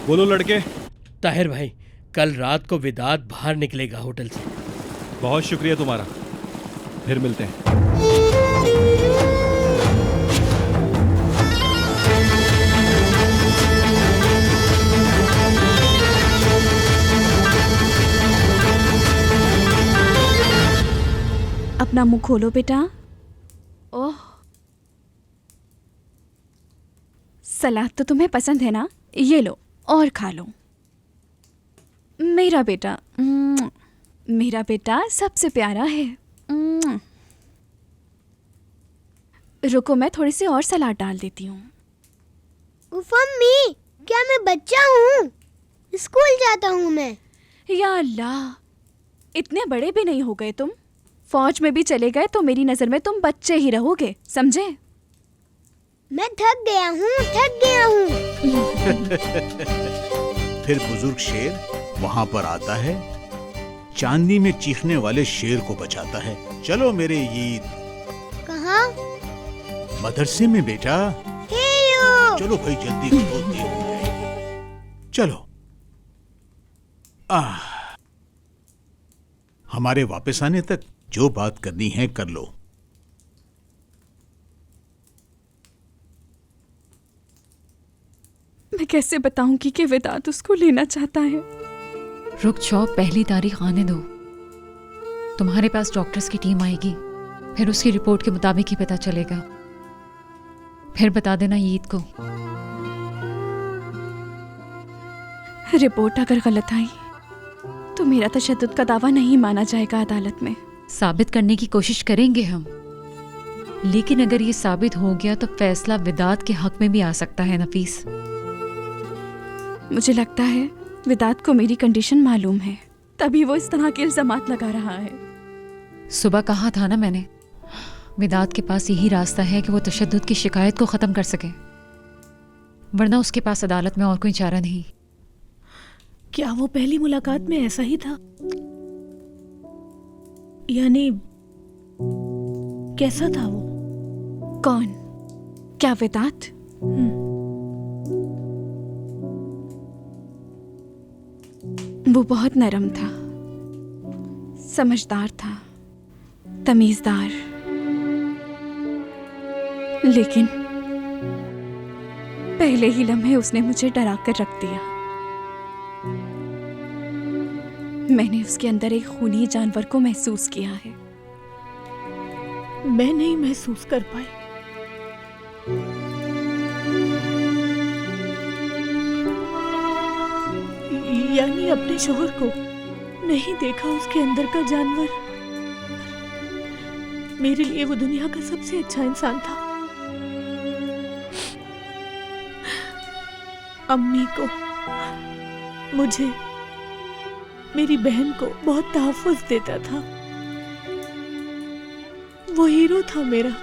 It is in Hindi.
बोलो लड़के। ताहिर भाई, कल रात को विदात बाहर निकलेगा होटल से। बहुत शुक्रिया तुम्हारा, फिर मिलते हैं। अपना मुंह खोलो बेटा। ओह, सलाद तो तुम्हें पसंद है ना? ये लो और खा लो। मेरा बेटा, मेरा बेटा सबसे प्यारा है। रुको, मैं थोड़ी सी और सलाद डाल देती हूँ। मम्मी, क्या मैं बच्चा हूँ? स्कूल जाता हूँ मैं। या अल्लाह, इतने बड़े भी नहीं हो गए तुम। फौज में भी चले गए तो मेरी नजर में तुम बच्चे ही रहोगे, समझे? मैं थक गया हूँ। फिर बुजुर्ग शेर वहां पर आता है, चांदी में चीखने वाले शेर को बचाता है। चलो मेरे ईद। कहाँ? मदरसे में बेटा। चलो भाई जल्दी करो, देर हो जाएगी। चलो। हमारे वापस आने तक जो बात करनी है कर लो। मैं कैसे बताऊंगी कि विदात उसको लेना चाहता है? रुक जाओ, पहली तारीख आने दो। तुम्हारे पास डॉक्टर्स की टीम आएगी, फिर उसकी रिपोर्ट के मुताबिक ही पता चलेगा। फिर बता देना ईद को। रिपोर्ट अगर गलत आई तो मेरा तशद्दुद का दावा नहीं माना जाएगा अदालत में। साबित करने की कोशिश करेंगे हम, लेकिन अगर ये साबित हो गया तो फैसला विदात के हक में भी आ सकता है नफीस। मुझे लगता है विदात को मेरी कंडीशन मालूम है, तभी वो इस तरह के इल्जामात लगा रहा है। सुबह कहा था ना मैंने, विदात के पास यही रास्ता है कि वो तशद्दुद की शिकायत को खत्म कर सके, वरना उसके पास अदालत में और कोई चारा नहीं। क्या वो पहली मुलाकात में ऐसा ही था? यानी कैसा था वो? कौन? क्या विदात? वो बहुत नरम था, समझदार था, तमीजदार, लेकिन पहले ही लम्हे उसने मुझे डरा कर रख दिया। मैंने उसके अंदर एक खूनी जानवर को महसूस किया है। मैं नहीं महसूस कर पाई। यानी अपने शोहर को नहीं देखा उसके अंदर का जानवर। मेरे लिए वो दुनिया का सबसे अच्छा इंसान था। अम्मी को, मुझे, मेरी बहन को बहुत तहफ्फुज़ देता था। वो हीरो था मेरा।